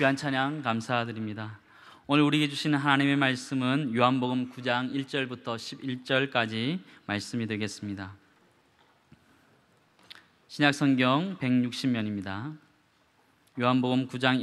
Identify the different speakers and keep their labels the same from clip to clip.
Speaker 1: 귀한 찬양 감사드립니다. 오늘 우리에게 주시는 하나님의 말씀은 요한복음 9장 1절부터 11절까지 말씀이 되겠습니다. 신약성경 160면입니다. 요한복음 9장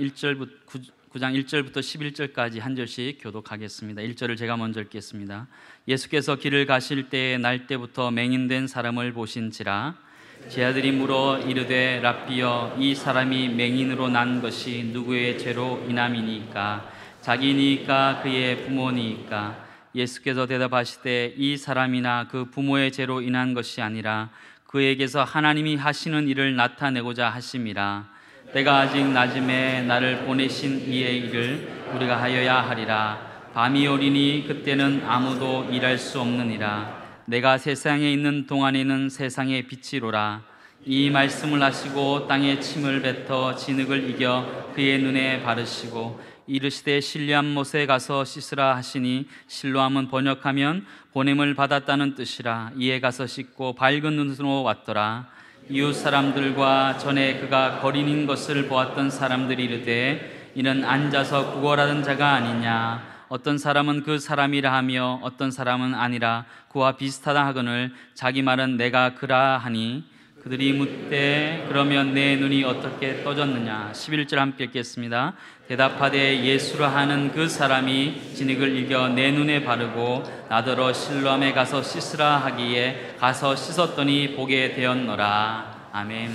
Speaker 1: 1절부터 11절까지 한 절씩 교독하겠습니다. 1절을 제가 먼저 읽겠습니다. 예수께서 길을 가실 때에 날 때부터 맹인된 사람을 보신지라. 제 아들이 물어 이르되 랍비여, 이 사람이 맹인으로 난 것이 누구의 죄로 인함이니까? 자기니까 그의 부모니까? 예수께서 대답하시되 이 사람이나 그 부모의 죄로 인한 것이 아니라 그에게서 하나님이 하시는 일을 나타내고자 하심이라. 때가 아직 낮음에 나를 보내신 이의 일을 우리가 하여야 하리라. 밤이 오리니 그때는 아무도 일할 수 없느니라. 내가 세상에 있는 동안에는 세상의 빛이로라. 이 말씀을 하시고 땅에 침을 뱉어 진흙을 이겨 그의 눈에 바르시고 이르시되 신뢰한 못에 가서 씻으라 하시니, 실로함은 번역하면 보냄을 받았다는 뜻이라. 이에 가서 씻고 밝은 눈으로 왔더라. 이웃 사람들과 전에 그가 거린인 것을 보았던 사람들이 이르되 이는 앉아서 구걸하던 자가 아니냐. 어떤 사람은 그 사람이라 하며 어떤 사람은 아니라 그와 비슷하다 하거늘 자기 말은 내가 그라 하니, 그들이 묻되 그러면 내 눈이 어떻게 떠졌느냐. 11절 함께 읽겠습니다. 대답하되 예수라 하는 그 사람이 진흙을 이겨 내 눈에 바르고 나더러 실로암에 가서 씻으라 하기에 가서 씻었더니 보게 되었노라. 아멘.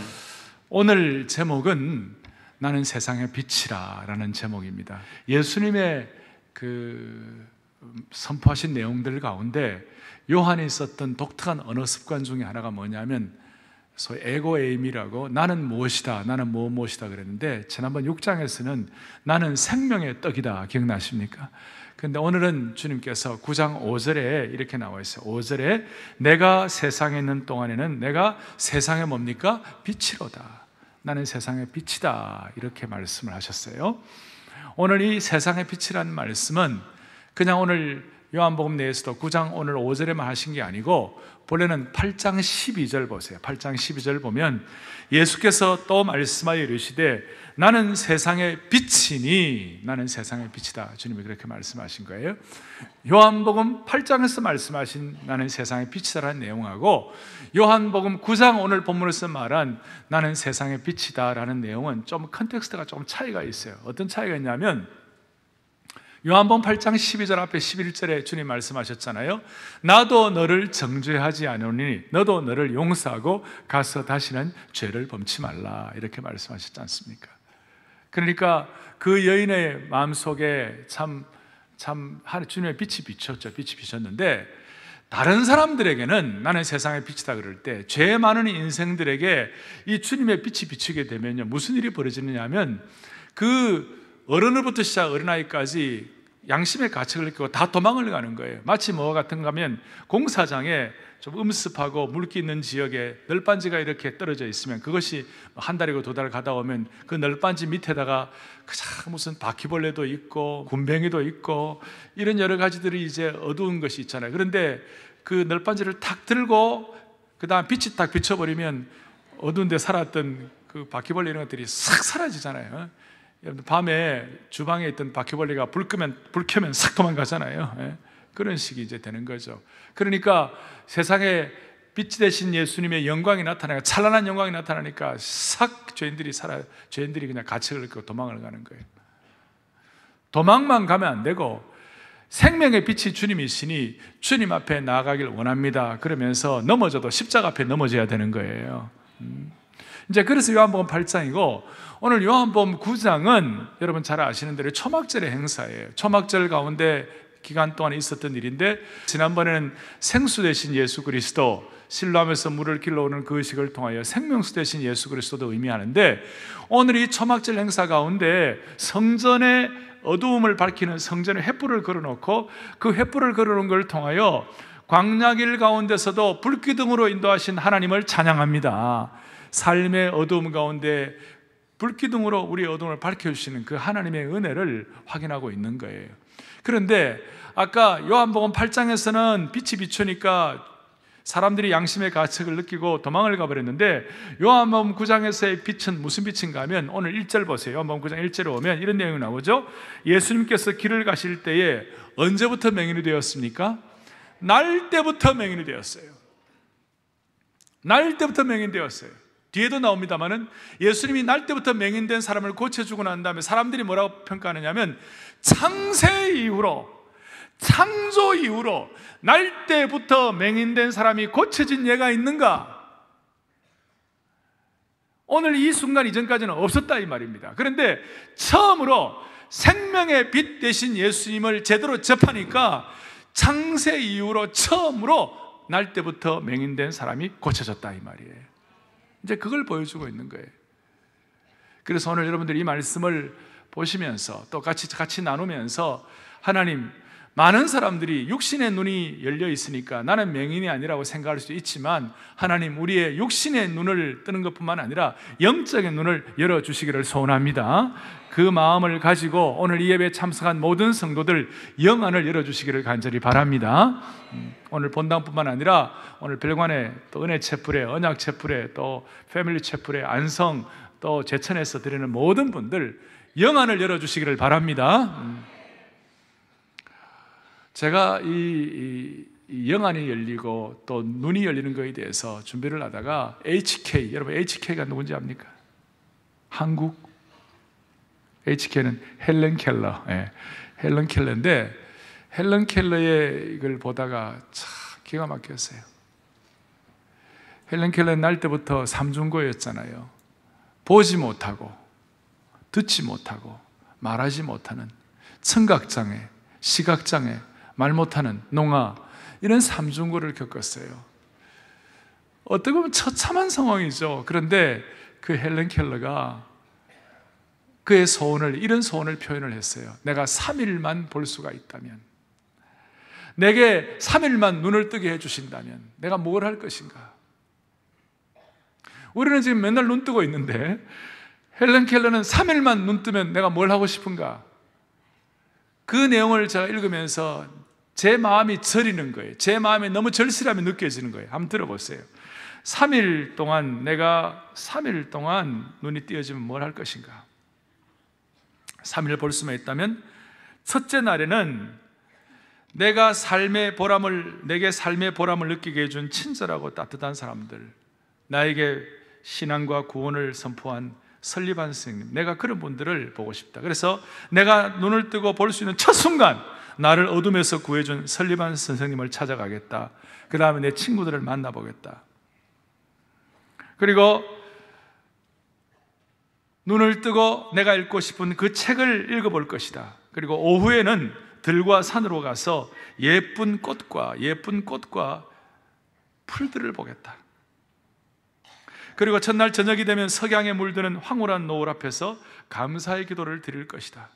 Speaker 2: 오늘 제목은 나는 세상의 빛이라 라는 제목입니다. 예수님의 선포하신 내용들 가운데 요한이 썼던 독특한 언어 습관 중에 하나가 뭐냐면 소위 에고에임이라고, 나는 무엇이다, 나는 무엇이다 그랬는데, 지난번 6장에서는 나는 생명의 떡이다, 기억나십니까? 근데 오늘은 주님께서 9장 5절에 이렇게 나와 있어요. 5절에 내가 세상에 있는 동안에는 내가 세상의 뭡니까? 빛이로다. 나는 세상의 빛이다, 이렇게 말씀을 하셨어요. 오늘 이 세상의 빛이라는 말씀은 그냥 오늘 요한복음 내에서도 9장 오늘 5절에만 하신 게 아니고 본래는 8장 12절 보세요. 8장 12절 보면 예수께서 또 말씀하여 이르시되 나는 세상의 빛이니, 나는 세상의 빛이다. 주님이 그렇게 말씀하신 거예요. 요한복음 8장에서 말씀하신 나는 세상의 빛이다라는 내용하고 요한복음 9장 오늘 본문에서 말한 나는 세상의 빛이다라는 내용은 좀 컨텍스트가 좀 차이가 있어요. 어떤 차이가 있냐면 요한복음 8장 12절 앞에 11절에 주님 말씀하셨잖아요. 나도 너를 정죄하지 않으니 너도 너를 용서하고 가서 다시는 죄를 범치 말라, 이렇게 말씀하셨지 않습니까? 그러니까 그 여인의 마음속에 참 주님의 빛이 비쳤죠. 빛이 비쳤는데 다른 사람들에게는 나는 세상의 빛이다 그럴 때, 죄 많은 인생들에게 이 주님의 빛이 비치게 되면요, 무슨 일이 벌어지느냐 하면 그 어른으로부터 시작 어린아이까지 양심의 가책을 느끼고 다 도망을 가는 거예요. 마치 뭐와 같은가 하면 공사장에 좀 음습하고 물기 있는 지역에 널빤지가 이렇게 떨어져 있으면 그것이 한 달이고 두 달 가다 오면 그 널빤지 밑에다가 무슨 바퀴벌레도 있고 굼벵이도 있고 이런 여러 가지들이 이제 어두운 것이 있잖아요. 그런데 그 널빤지를 탁 들고 그 다음 빛이 딱 비춰버리면 어두운 데 살았던 그 바퀴벌레 이런 것들이 싹 사라지잖아요. 여러분 밤에 주방에 있던 바퀴벌레가 불 켜면 싹 도망가잖아요. 그런 식이 이제 되는 거죠. 그러니까 세상에 빛이 되신 예수님의 영광이 나타나니까, 찬란한 영광이 나타나니까 싹 죄인들이 그냥 가책을 느끼고 도망을 가는 거예요. 도망만 가면 안 되고 생명의 빛이 주님이시니 주님 앞에 나아가길 원합니다. 그러면서 넘어져도 십자가 앞에 넘어져야 되는 거예요. 이제 그래서 요한복음 8장이고 오늘 요한복음 9장은 여러분 잘 아시는 대로 초막절의 행사예요. 초막절 가운데 기간 동안 있었던 일인데, 지난번에는 생수 되신 예수 그리스도, 실로암에서 물을 길러오는 그 의식을 통하여 생명수 되신 예수 그리스도도 의미하는데, 오늘 이 초막절 행사 가운데 성전의 어두움을 밝히는 성전에 횃불을 걸어놓고 그 횃불을 걸어놓은 걸 통하여 광야길 가운데서도 불기둥으로 인도하신 하나님을 찬양합니다. 삶의 어두움 가운데 불기둥으로 우리의 어두움을 밝혀주시는 그 하나님의 은혜를 확인하고 있는 거예요. 그런데 아까 요한복음 8장에서는 빛이 비추니까 사람들이 양심의 가책을 느끼고 도망을 가버렸는데 요한복음 9장에서의 빛은 무슨 빛인가 하면 오늘 1절 보세요. 요한복음 9장 1절에 오면 이런 내용이 나오죠. 예수님께서 길을 가실 때에 언제부터 맹인이 되었습니까? 날 때부터 맹인이 되었어요. 날 때부터 맹인 되었어요. 뒤에도 나옵니다만은 예수님이 날 때부터 맹인된 사람을 고쳐주고 난 다음에 사람들이 뭐라고 평가하느냐면 창세 이후로, 창조 이후로 날 때부터 맹인된 사람이 고쳐진 예가 있는가? 오늘 이 순간 이전까지는 없었다 이 말입니다. 그런데 처음으로 생명의 빛 되신 예수님을 제대로 접하니까 창세 이후로 처음으로 날 때부터 맹인된 사람이 고쳐졌다 이 말이에요. 이제 그걸 보여주고 있는 거예요. 그래서 오늘 여러분들이 이 말씀을 보시면서 또 같이 나누면서 하나님, 많은 사람들이 육신의 눈이 열려 있으니까 나는 맹인이 아니라고 생각할 수 있지만 하나님, 우리의 육신의 눈을 뜨는 것뿐만 아니라 영적인 눈을 열어주시기를 소원합니다. 그 마음을 가지고 오늘 이 예배에 참석한 모든 성도들 영안을 열어주시기를 간절히 바랍니다. 오늘 본당뿐만 아니라 오늘 별관에 또 은혜채플에, 언약채플에, 또 패밀리채플에, 안성, 또 제천에서 드리는 모든 분들 영안을 열어주시기를 바랍니다. 제가 이 영안이 열리고 또 눈이 열리는 것에 대해서 준비를 하다가 HK, 여러분 HK가 누군지 압니까? 한국 HK는 헬렌 켈러, 헬렌 켈러인데 헬렌 켈러의 이걸 보다가 참 기가 막혔어요. 헬렌 켈러는 날 때부터 삼중고였잖아요. 보지 못하고 듣지 못하고 말하지 못하는 청각장애, 시각장애, 말 못하는 농아, 이런 삼중고를 겪었어요. 어떻게 보면 처참한 상황이죠. 그런데 그 헬렌 켈러가 그의 소원을, 이런 소원을 표현을 했어요. 내가 3일만 볼 수가 있다면, 내게 3일만 눈을 뜨게 해주신다면 내가 뭘 할 것인가? 우리는 지금 맨날 눈 뜨고 있는데 헬렌 켈러는 3일만 눈 뜨면 내가 뭘 하고 싶은가? 그 내용을 제가 읽으면서 제 마음이 저리는 거예요. 제 마음이 너무 절실함이 느껴지는 거예요. 한번 들어보세요. 3일 동안, 내가 3일 동안 눈이 띄어지면 뭘 할 것인가? 3일 볼 수만 있다면 첫째 날에는 내게 삶의 보람을 느끼게 해준 친절하고 따뜻한 사람들, 나에게 신앙과 구원을 선포한 설리반 선생님, 내가 그런 분들을 보고 싶다. 그래서 내가 눈을 뜨고 볼 수 있는 첫 순간 나를 어둠에서 구해준 설리반 선생님을 찾아가겠다. 그 다음에 내 친구들을 만나보겠다. 그리고 눈을 뜨고 내가 읽고 싶은 그 책을 읽어볼 것이다. 그리고 오후에는 들과 산으로 가서 예쁜 꽃과 풀들을 보겠다. 그리고 첫날 저녁이 되면 석양에 물드는 황홀한 노을 앞에서 감사의 기도를 드릴 것이다.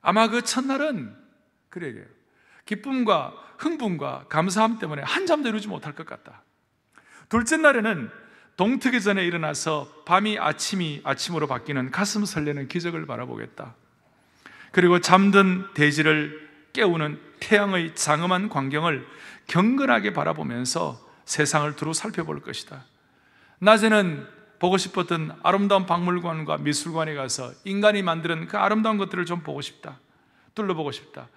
Speaker 2: 아마 그 첫날은 그래요. 기쁨과 흥분과 감사함 때문에 한잠도 이루지 못할 것 같다. 둘째 날에는 동트기 전에 일어나서 밤이 아침으로 바뀌는 가슴 설레는 기적을 바라보겠다. 그리고 잠든 대지를 깨우는 태양의 장엄한 광경을 경건하게 바라보면서 세상을 두루 살펴볼 것이다. 낮에는 보고 싶었던 아름다운 박물관과 미술관에 가서 인간이 만드는 그 아름다운 것들을 좀 보고 싶다. 둘러보고 싶다.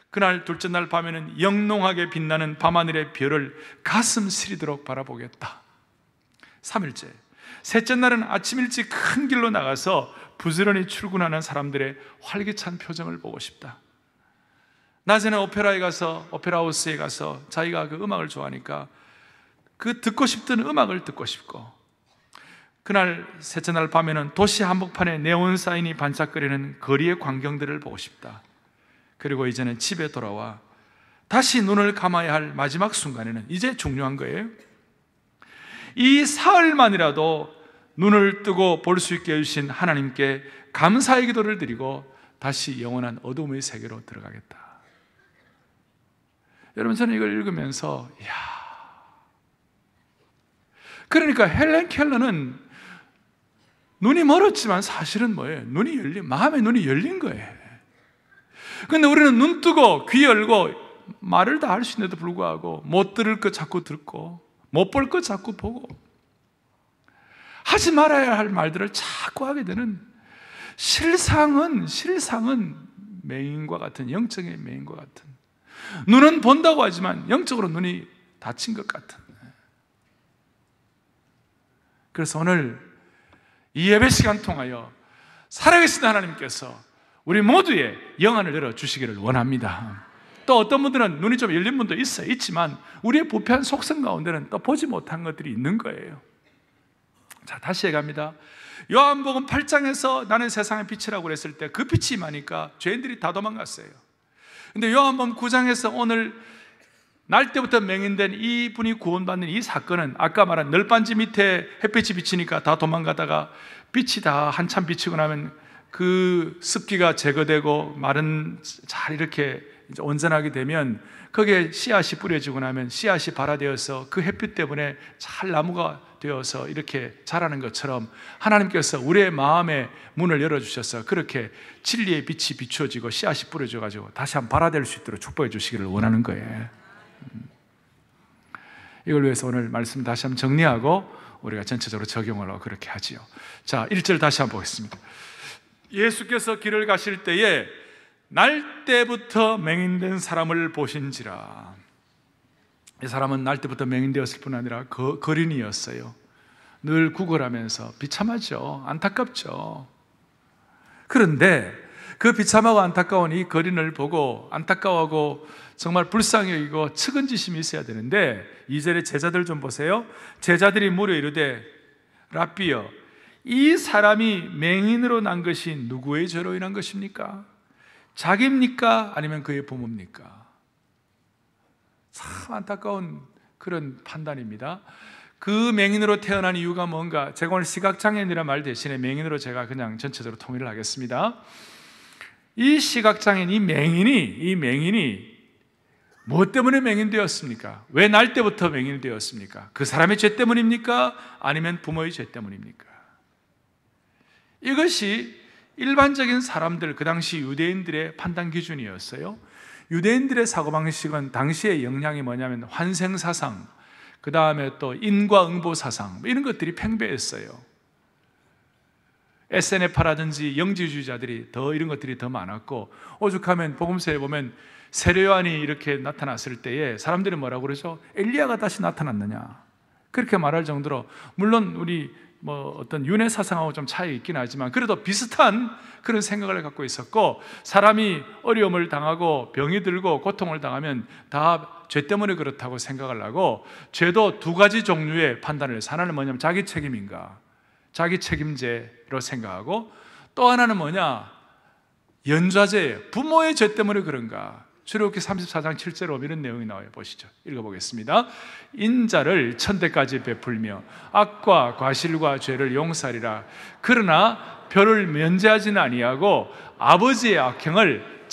Speaker 2: 그날 둘째 날 밤에는 영롱하게 빛나는 밤하늘의 별을 가슴 시리도록 바라보겠다. 3일째, 셋째 날은 아침 일찍 큰 길로 나가서 부지런히 출근하는 사람들의 활기찬 표정을 보고 싶다. 낮에는 오페라하우스에 가서 자기가 그 음악을 좋아하니까 그 듣고 싶던 음악을 듣고 싶고, 그날 셋째 날 밤에는 도시 한복판에 네온 사인이 반짝거리는 거리의 광경들을 보고 싶다. 그리고 이제는 집에 돌아와 다시 눈을 감아야 할 마지막 순간에는 이제 중요한 거예요. 이 사흘만이라도 눈을 뜨고 볼 수 있게 해주신 하나님께 감사의 기도를 드리고 다시 영원한 어둠의 세계로 들어가겠다. 여러분, 저는 이걸 읽으면서 그러니까 헬렌 켈러는 눈이 멀었지만 사실은 뭐예요? 마음의 눈이 열린 거예요. 그런데 우리는 눈 뜨고 귀 열고 말을 다 할 수 있는데도 불구하고 못 들을 것 자꾸 듣고 못 볼 것 자꾸 보고 하지 말아야 할 말들을 자꾸 하게 되는 실상은 맹인과 같은, 영적인 맹인과 같은, 눈은 본다고 하지만 영적으로 눈이 닫힌 것 같은. 그래서 오늘 이 예배 시간 통하여 살아계신 하나님께서 우리 모두의 영안을 열어주시기를 원합니다. 또 어떤 분들은 눈이 좀 열린 분도 있지만 우리의 부패한 속성 가운데는 또 보지 못한 것들이 있는 거예요. 자, 다시 얘기합니다. 요한복음 8장에서 나는 세상의 빛이라고 그랬을 때 그 빛이 임하니까 죄인들이 다 도망갔어요. 근데 요한복음 9장에서 오늘 날 때부터 맹인된 이 분이 구원받는 이 사건은 아까 말한 널빤지 밑에 햇빛이 비치니까 다 도망가다가 빛이 다 한참 비치고 나면 그 습기가 제거되고 마른 잘 이렇게 온전하게 되면 거기에 씨앗이 뿌려지고 나면 씨앗이 발화되어서 그 햇빛 때문에 잘 나무가 되어서 이렇게 자라는 것처럼 하나님께서 우리의 마음의 문을 열어주셔서 그렇게 진리의 빛이 비추어지고 씨앗이 뿌려져가지고 다시 한번 발화될 수 있도록 축복해 주시기를 원하는 거예요. 이걸 위해서 오늘 말씀 다시 한번 정리하고 우리가 전체적으로 적용을 하고 그렇게 하지요. 자, 1절 다시 한번 보겠습니다. 예수께서 길을 가실 때에 날 때부터 맹인된 사람을 보신지라. 이 사람은 날 때부터 맹인되었을 뿐 아니라 거린이었어요. 늘 구걸하면서 비참하죠. 안타깝죠. 그런데 그 비참하고 안타까운 이 거린을 보고 안타까워하고 정말 불쌍히 여기고 측은지심이 있어야 되는데 2절의 제자들 좀 보세요. 제자들이 물어 이르되 랍비여, 이 사람이 맹인으로 난 것이 누구의 죄로 인한 것입니까? 자기입니까? 아니면 그의 부모입니까? 참 안타까운 그런 판단입니다. 그 맹인으로 태어난 이유가 뭔가, 제가 오늘 시각장애인이라는 말 대신에 맹인으로 제가 그냥 전체적으로 통일을 하겠습니다. 이 시각장애인, 이 맹인이 무엇 때문에 맹인되었습니까? 왜 날 때부터 맹인되었습니까? 그 사람의 죄 때문입니까? 아니면 부모의 죄 때문입니까? 이것이 일반적인 사람들, 그 당시 유대인들의 판단 기준이었어요. 유대인들의 사고방식은 당시의 영향이 뭐냐면 환생사상, 그 다음에 또 인과응보사상, 이런 것들이 팽배했어요. SNF라든지 영지주의자들이 더 이런 것들이 더 많았고, 오죽하면 복음서에 보면 세례요한이 이렇게 나타났을 때에 사람들이 뭐라고 그러죠? 엘리야가 다시 나타났느냐, 그렇게 말할 정도로, 물론 우리 어떤 윤회 사상하고 좀 차이 있긴 하지만 그래도 비슷한 그런 생각을 갖고 있었고, 사람이 어려움을 당하고 병이 들고 고통을 당하면 다 죄 때문에 그렇다고 생각을 하고, 죄도 두 가지 종류의 판단을 해서, 하나는 뭐냐면 자기 책임인가, 자기 책임제로 생각하고, 또 하나는 뭐냐, 연좌제예요. 부모의 죄 때문에 그런가. 출애굽기 34장 7절에 보면 이런 내용이 나와요. 보시죠. 읽어보겠습니다. 인자를 천대까지 베풀며 악과 과실과 죄를 용서하리라. 그러나 별을 면제하지는 아니하고 아버지의 악행을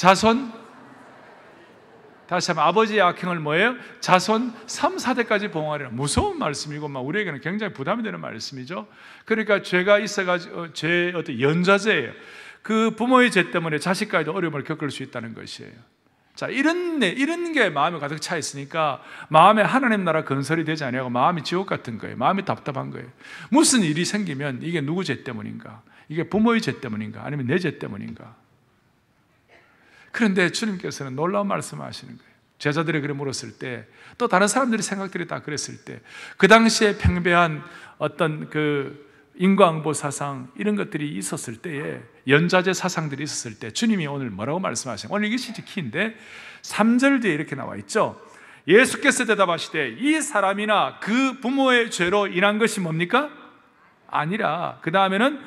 Speaker 2: 다시 한번 아버지의 악행을 뭐예요? 자손 3, 4대까지 봉하리라. 무서운 말씀이고 우리에게는 굉장히 부담이 되는 말씀이죠. 그러니까 죄가 있어가지고 죄의 어떤 연좌제예요. 그 부모의 죄 때문에 자식까지도 어려움을 겪을 수 있다는 것이에요. 자, 이런 게 마음에 가득 차 있으니까 마음에 하나님 나라 건설이 되지 않냐고 마음이 지옥 같은 거예요. 마음이 답답한 거예요. 무슨 일이 생기면 이게 누구 죄 때문인가? 이게 부모의 죄 때문인가? 아니면 내 죄 때문인가? 그런데 주님께서는 놀라운 말씀을 하시는 거예요. 제자들이 그래 물었을 때, 또 다른 사람들의 생각들이 다 그랬을 때, 그 당시에 팽배한 어떤 그 인과응보 사상, 이런 것들이 있었을 때에, 연좌제 사상들이 있었을 때 주님이 오늘 뭐라고 말씀하시나요? 오늘 이것이 키인데 3절 뒤에 이렇게 나와 있죠. 예수께서 대답하시되 이 사람이나 그 부모의 죄로 인한 것이 뭡니까? 아니라, 그 다음에는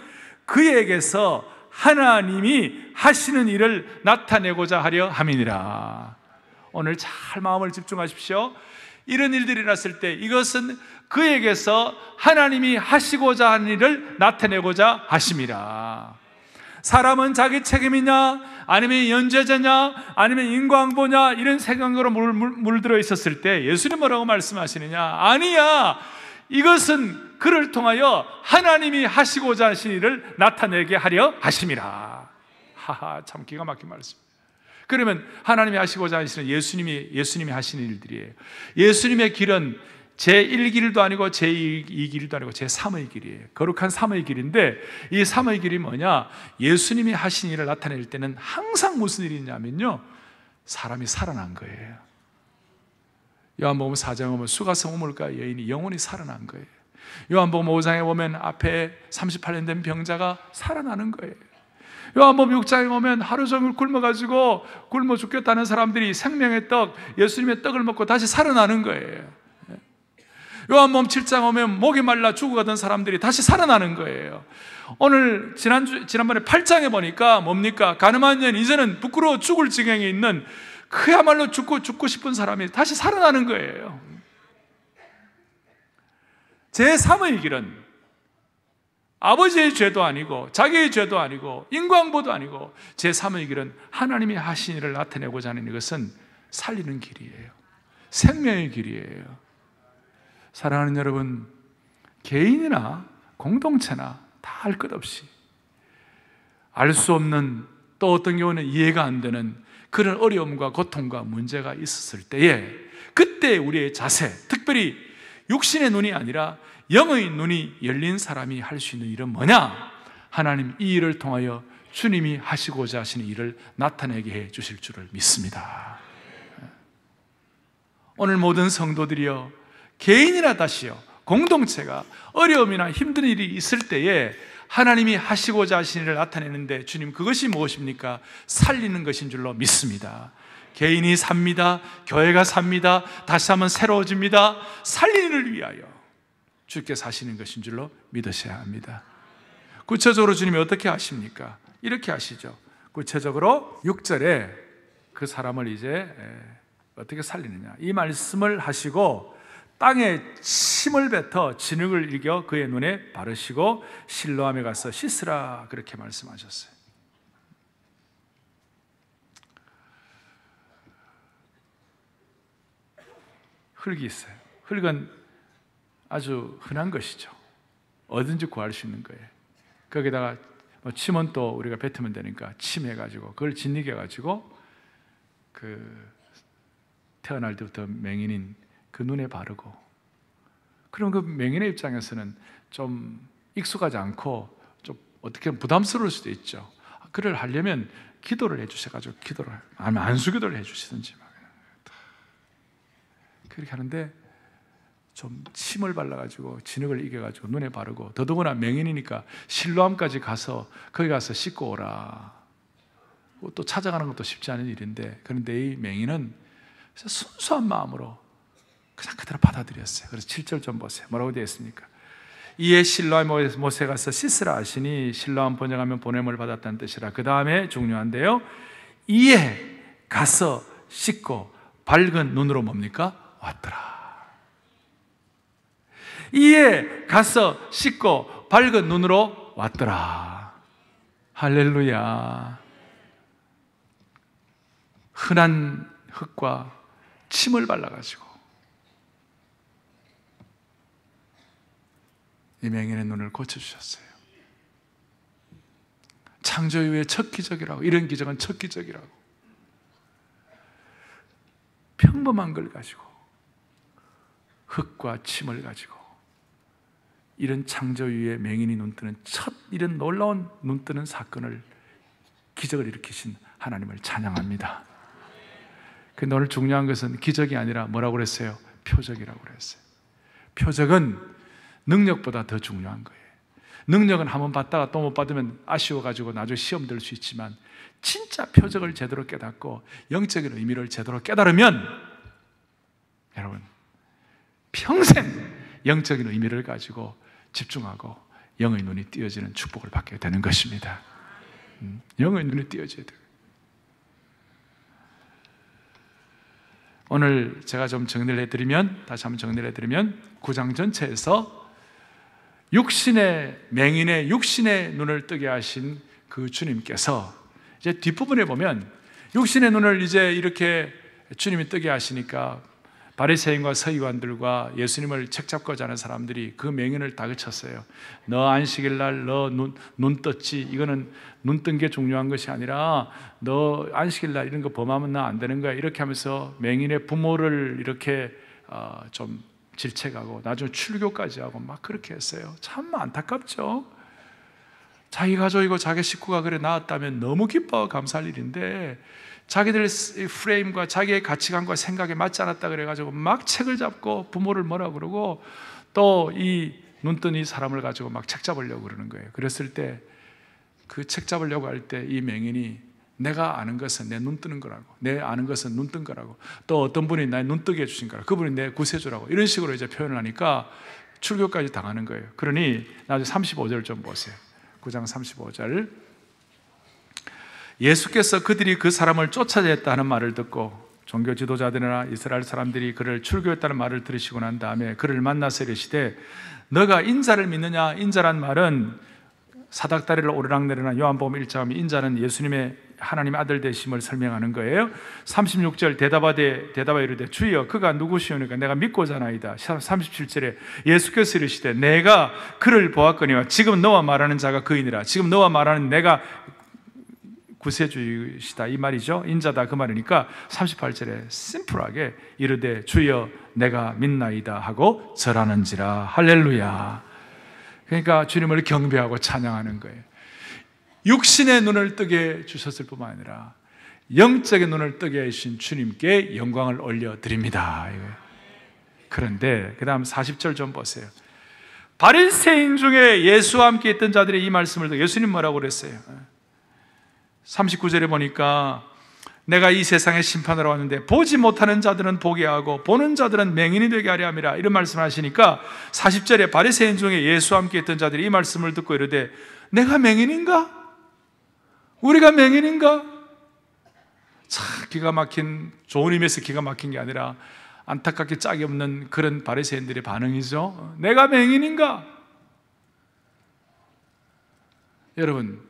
Speaker 2: 그에게서 하나님이 하시는 일을 나타내고자 하려 함이니라. 오늘 잘 마음을 집중하십시오. 이런 일들이 일어났을 때 이것은 그에게서 하나님이 하시고자 하는 일을 나타내고자 하심이라. 사람은 자기 책임이냐, 아니면 연좌제냐, 아니면 인과응보냐, 이런 생각으로 물들어 있었을 때 예수님 뭐라고 말씀하시느냐? 아니야, 이것은 그를 통하여 하나님이 하시고자 하신 일을 나타내게 하려 하심이라. 하하, 참 기가 막힌 말씀. 그러면 하나님이 하시고자 하시는 예수님이 하시는 일들이에요. 예수님의 길은 제1길도 아니고 제2길도 아니고 제3의 길이에요. 거룩한 3의 길인데, 이 3의 길이 뭐냐? 예수님이 하신 일을 나타낼 때는 항상 무슨 일이 있냐면요, 사람이 살아난 거예요. 요한복음 4장에 보면 수가성 우물가 여인이 영혼이 살아난 거예요. 요한복음 5장에 보면 앞에 38년 된 병자가 살아나는 거예요. 요한복음 6장에 보면 하루 종일 굶어 죽겠다는 사람들이 생명의 떡, 예수님의 떡을 먹고 다시 살아나는 거예요. 요한복음 7장 오면 목이 말라 죽어가던 사람들이 다시 살아나는 거예요. 오늘 지난번에 8장에 보니까 뭡니까? 가늠한 년, 이제는 부끄러워 죽을 지경에 있는 그야말로 죽고 싶은 사람이 다시 살아나는 거예요. 제3의 길은 아버지의 죄도 아니고 자기의 죄도 아니고 인과응보도 아니고, 제3의 길은 하나님이 하신 일을 나타내고자 하는 이것은 살리는 길이에요. 생명의 길이에요. 사랑하는 여러분, 개인이나 공동체나 다 할 것 없이 알 수 없는, 또 어떤 경우는 이해가 안 되는 그런 어려움과 고통과 문제가 있었을 때에, 그때 우리의 자세, 특별히 육신의 눈이 아니라 영의 눈이 열린 사람이 할 수 있는 일은 뭐냐? 하나님 이 일을 통하여 주님이 하시고자 하시는 일을 나타내게 해 주실 줄을 믿습니다. 오늘 모든 성도들이여, 개인이나 다시요, 공동체가 어려움이나 힘든 일이 있을 때에 하나님이 하시고자 하시는 일을 나타내는데, 주님 그것이 무엇입니까? 살리는 것인 줄로 믿습니다. 개인이 삽니다. 교회가 삽니다. 다시 한번 새로워집니다. 살리는 일을 위하여 주께서 하시는 것인 줄로 믿으셔야 합니다. 구체적으로 주님이 어떻게 하십니까? 이렇게 하시죠. 구체적으로 6절에 그 사람을 이제 어떻게 살리느냐, 이 말씀을 하시고 땅에 침을 뱉어 진흙을 이겨 그의 눈에 바르시고 실로암에 가서 씻으라, 그렇게 말씀하셨어요. 흙이 있어요. 흙은 아주 흔한 것이죠. 어딘지 구할 수 있는 거예요. 거기다가 침은 또 우리가 뱉으면 되니까 침해가지고 그걸 짓이겨가지고 태어날 때부터 맹인인 그 눈에 바르고, 그럼 그 맹인의 입장에서는 좀 익숙하지 않고 좀 어떻게 보면 부담스러울 수도 있죠. 그를 하려면 기도를 해주셔가지고, 기도를 아니면 안수기도를 해주시든지 그렇게 하는데, 좀 침을 발라가지고 진흙을 이겨가지고 눈에 바르고, 더더구나 맹인이니까 실로암까지 가서 거기 가서 씻고 오라, 또 찾아가는 것도 쉽지 않은 일인데, 그런데 이 맹인은 순수한 마음으로 그냥 그대로 받아들였어요. 그래서 7절 좀 보세요. 뭐라고 되어 있습니까? 이에 실로암 못에 가서 씻으라 하시니, 실로암 번역하면 보냄을 받았다는 뜻이라. 그 다음에 중요한데요, 이에 가서 씻고 밝은 눈으로 뭡니까? 왔더라. 이에 가서 씻고 밝은 눈으로 왔더라. 할렐루야. 흔한 흙과 침을 발라가지고 이 맹인의 눈을 고쳐주셨어요. 창조 이후의 첫 기적이라고, 이런 기적은 첫 기적이라고. 평범한 걸 가지고, 흙과 침을 가지고 이런 창조 이후에 맹인이 눈뜨는 첫 이런 놀라운 눈뜨는 사건을, 기적을 일으키신 하나님을 찬양합니다. 근데 오늘 중요한 것은 기적이 아니라 뭐라고 그랬어요? 표적이라고 그랬어요. 표적은 능력보다 더 중요한 거예요. 능력은 한번 받다가 또 못 받으면 아쉬워가지고 나중에 시험 들 수 있지만, 진짜 표적을 제대로 깨닫고 영적인 의미를 제대로 깨달으면 여러분 평생 영적인 의미를 가지고 집중하고 영의 눈이 띄어지는 축복을 받게 되는 것입니다. 영의 눈이 띄어져야 돼요. 오늘 제가 좀 정리를 해드리면, 다시 한번 정리를 해드리면, 9장 전체에서 맹인의 육신의 눈을 뜨게 하신 그 주님께서 이제 뒷부분에 보면 육신의 눈을 이제 이렇게 주님이 뜨게 하시니까 바리새인과 서기관들과 예수님을 책잡고자 하는 사람들이 그 맹인을 다그쳤어요. 너 안식일 날 너 눈 떴지? 이거는 눈 뜬 게 중요한 것이 아니라 너 안식일 날 이런 거 범하면 나 안 되는 거야. 이렇게 하면서 맹인의 부모를 이렇게 좀 질책하고 나중에 출교까지 하고 막 그렇게 했어요. 참 안타깝죠. 자기 가족이고 자기 식구가 그래 나았다면 너무 기뻐하고 감사할 일인데 자기들 프레임과 자기의 가치관과 생각에 맞지 않았다 그래가지고 막 책을 잡고 부모를 뭐라 그러고 또 이 눈뜬 이 사람을 가지고 막 책 잡으려고 그러는 거예요. 그랬을 때 그 책 잡으려고 할 때 이 맹인이 내가 아는 것은 내 눈 뜨는 거라고, 내 아는 것은 눈 뜬 거라고, 또 어떤 분이 나의 눈 뜨게 해주신 거라고, 그분이 내 구세주라고 이런 식으로 이제 표현을 하니까 출교까지 당하는 거예요. 그러니 나중에 35절 좀 보세요. 9장 35절. 예수께서 그들이 그 사람을 쫓아냈다는 말을 듣고 종교 지도자들이나 이스라엘 사람들이 그를 출교했다는 말을 들으시고 난 다음에 그를 만나서 이르시되 너가 인자를 믿느냐? 인자란 말은 사닥다리를 오르락내리나 요한복음 1장 인자는 예수님의 하나님의 아들 되심을 설명하는 거예요. 36절 대답하여 이르되 주여 그가 누구시오니까 내가 믿고자나이다. 37절에 예수께서 이르시되 내가 그를 보았거니와 지금 너와 말하는 자가 그이니라. 지금 너와 말하는 내가 구세주이시다 이 말이죠. 인자다 그 말이니까 38절에 심플하게 이르되 주여 내가 믿나이다 하고 절하는지라. 할렐루야. 그러니까 주님을 경배하고 찬양하는 거예요. 육신의 눈을 뜨게 주셨을 뿐만 아니라 영적인 눈을 뜨게 해주신 주님께 영광을 올려드립니다. 그런데 그 다음 40절 좀 보세요. 바리새인 중에 예수와 함께 있던 자들이 이 말씀을 듣고 예수님 뭐라고 그랬어요? 39절에 보니까 내가 이 세상에 심판하러 왔는데 보지 못하는 자들은 보게 하고 보는 자들은 맹인이 되게 하려 함이라 이런 말씀을 하시니까 40절에 바리새인 중에 예수와 함께 있던 자들이 이 말씀을 듣고 이르되 내가 맹인인가? 우리가 맹인인가? 참 기가 막힌, 좋은 의미에서 기가 막힌 게 아니라 안타깝게 짝이 없는 그런 바리새인들의 반응이죠. 내가 맹인인가? 여러분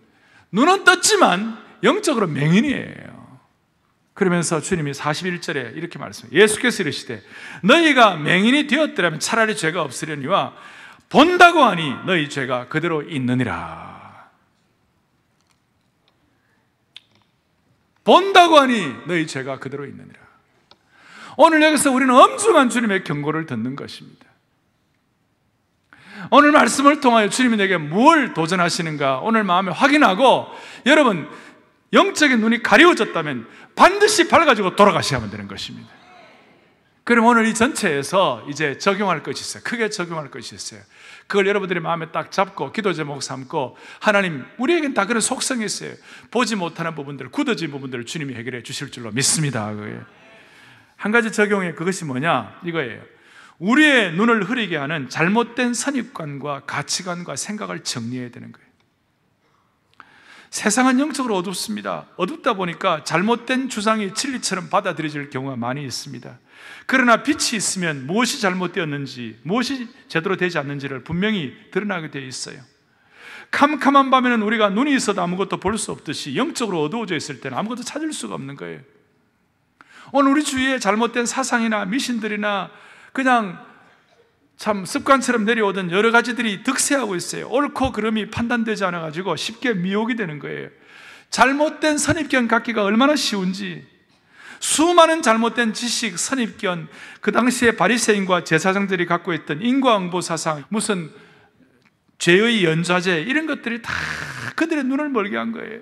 Speaker 2: 눈은 떴지만 영적으로 맹인이에요. 그러면서 주님이 41절에 이렇게 말씀해요. 예수께서 이르시되 너희가 맹인이 되었더라면 차라리 죄가 없으려니와 본다고 하니 너희 죄가 그대로 있느니라. 본다고 하니 너희 죄가 그대로 있느니라. 오늘 여기서 우리는 엄중한 주님의 경고를 듣는 것입니다. 오늘 말씀을 통하여 주님이 내게 뭘 도전하시는가 오늘 마음에 확인하고 여러분 영적인 눈이 가려워졌다면 반드시 밝아지고 돌아가셔야만 되는 것입니다. 그럼 오늘 이 전체에서 이제 적용할 것이 있어요. 크게 적용할 것이 있어요. 그걸 여러분들이 마음에 딱 잡고 기도 제목 삼고 하나님 우리에겐 다 그런 속성이 있어요. 보지 못하는 부분들, 굳어진 부분들을 주님이 해결해 주실 줄로 믿습니다. 한 가지 적용해 그것이 뭐냐 이거예요. 우리의 눈을 흐리게 하는 잘못된 선입관과 가치관과 생각을 정리해야 되는 거예요. 세상은 영적으로 어둡습니다. 어둡다 보니까 잘못된 주장이 진리처럼 받아들여질 경우가 많이 있습니다. 그러나 빛이 있으면 무엇이 잘못되었는지, 무엇이 제대로 되지 않는지를 분명히 드러나게 되어 있어요. 캄캄한 밤에는 우리가 눈이 있어도 아무것도 볼 수 없듯이 영적으로 어두워져 있을 때는 아무것도 찾을 수가 없는 거예요. 오늘 우리 주위에 잘못된 사상이나 미신들이나 그냥 참 습관처럼 내려오던 여러 가지들이 득세하고 있어요. 옳고 그름이 판단되지 않아가지고 쉽게 미혹이 되는 거예요. 잘못된 선입견 갖기가 얼마나 쉬운지, 수많은 잘못된 지식, 선입견, 그 당시에 바리새인과 제사장들이 갖고 있던 인과응보 사상, 무슨 죄의 연좌제 이런 것들이 다 그들의 눈을 멀게 한 거예요.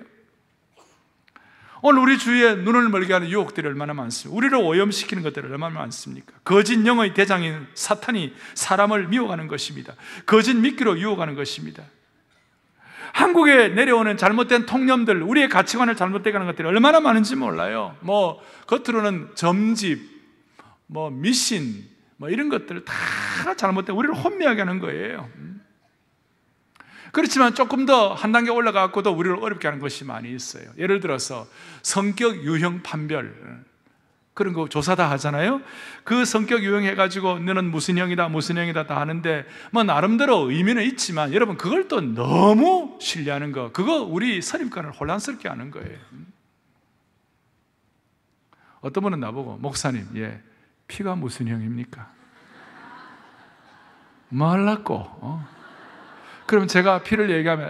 Speaker 2: 오늘 우리 주위에 눈을 멀게 하는 유혹들이 얼마나 많습니까? 우리를 오염시키는 것들이 얼마나 많습니까? 거짓 영의 대장인 사탄이 사람을 미혹하는 것입니다. 거짓 믿기로 유혹하는 것입니다. 한국에 내려오는 잘못된 통념들, 우리의 가치관을 잘못되게 하는 것들이 얼마나 많은지 몰라요. 겉으로는 점집, 미신, 이런 것들을 다 잘못된 우리를 혼미하게 하는 거예요. 그렇지만 조금 더 한 단계 올라가고도 우리를 어렵게 하는 것이 많이 있어요. 예를 들어서 성격 유형 판별 그런 거 조사 다 하잖아요. 그 성격 유형 해가지고 너는 무슨 형이다 무슨 형이다 다 하는데 나름대로 의미는 있지만 여러분 그걸 또 너무 신뢰하는 거, 그거 우리 선입관을 혼란스럽게 하는 거예요. 어떤 분은 나보고 목사님 피가 무슨 형입니까? 말랐고. 그럼 제가 피를 얘기하면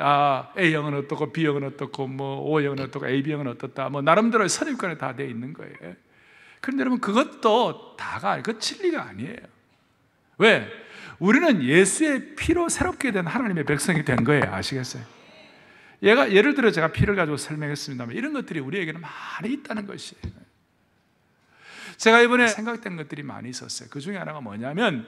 Speaker 2: A형은 어떻고 B형은 어떻고 O형은 어떻고 AB형은 어떻다 나름대로 선입관에 다 돼 있는 거예요. 그런데 여러분 그것도 다가 그 진리가 아니에요. 왜? 우리는 예수의 피로 새롭게 된 하나님의 백성이 된 거예요. 아시겠어요? 예를 들어 제가 피를 가지고 설명했습니다만 이런 것들이 우리에게는 많이 있다는 것이에요. 제가 이번에 생각된 것들이 많이 있었어요. 그 중에 하나가 뭐냐면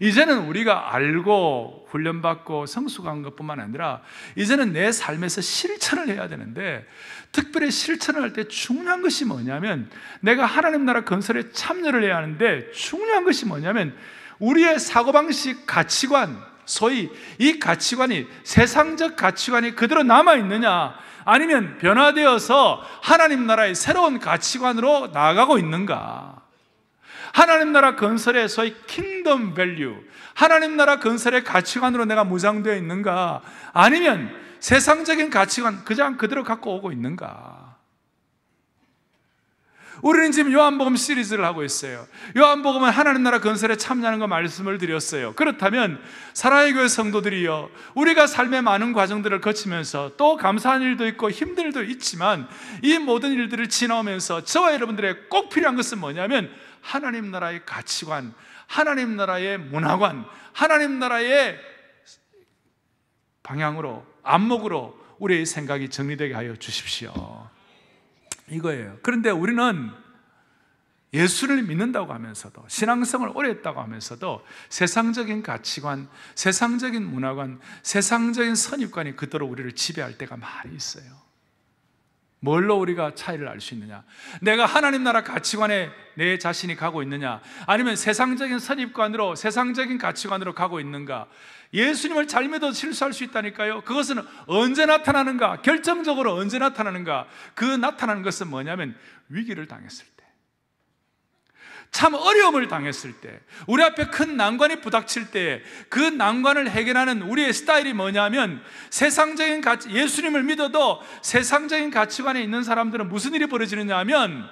Speaker 2: 이제는 우리가 알고 훈련받고 성숙한 것뿐만 아니라 이제는 내 삶에서 실천을 해야 되는데 특별히 실천을 할 때 중요한 것이 뭐냐면 내가 하나님 나라 건설에 참여를 해야 하는데 중요한 것이 뭐냐면 우리의 사고방식, 가치관, 소위 이 가치관이 세상적 가치관이 그대로 남아있느냐 아니면 변화되어서 하나님 나라의 새로운 가치관으로 나아가고 있는가. 하나님 나라 건설의 소위 킹덤 밸류, 하나님 나라 건설의 가치관으로 내가 무장되어 있는가 아니면 세상적인 가치관 그냥 그대로 갖고 오고 있는가. 우리는 지금 요한복음 시리즈를 하고 있어요. 요한복음은 하나님 나라 건설에 참여하는 거 말씀을 드렸어요. 그렇다면 사랑의 교회 성도들이요, 우리가 삶의 많은 과정들을 거치면서 또 감사한 일도 있고 힘든 일도 있지만 이 모든 일들을 지나오면서 저와 여러분들의 꼭 필요한 것은 뭐냐면 하나님 나라의 가치관, 하나님 나라의 문화관, 하나님 나라의 방향으로, 안목으로 우리의 생각이 정리되게 하여 주십시오. 이거예요. 그런데 우리는 예수를 믿는다고 하면서도 신앙생활을 오래 했다고 하면서도 세상적인 가치관, 세상적인 문화관, 세상적인 선입관이 그대로 우리를 지배할 때가 많이 있어요. 뭘로 우리가 차이를 알 수 있느냐? 내가 하나님 나라 가치관에 내 자신이 가고 있느냐? 아니면 세상적인 선입관으로, 세상적인 가치관으로 가고 있는가? 예수님을 잘 믿어도 실수할 수 있다니까요. 그것은 언제 나타나는가? 결정적으로 언제 나타나는가? 그 나타나는 것은 뭐냐면 위기를 당했을 때, 참 어려움을 당했을 때, 우리 앞에 큰 난관이 부닥칠 때 그 난관을 해결하는 우리의 스타일이 뭐냐면 세상적인 가치, 예수님을 믿어도 세상적인 가치관에 있는 사람들은 무슨 일이 벌어지느냐 하면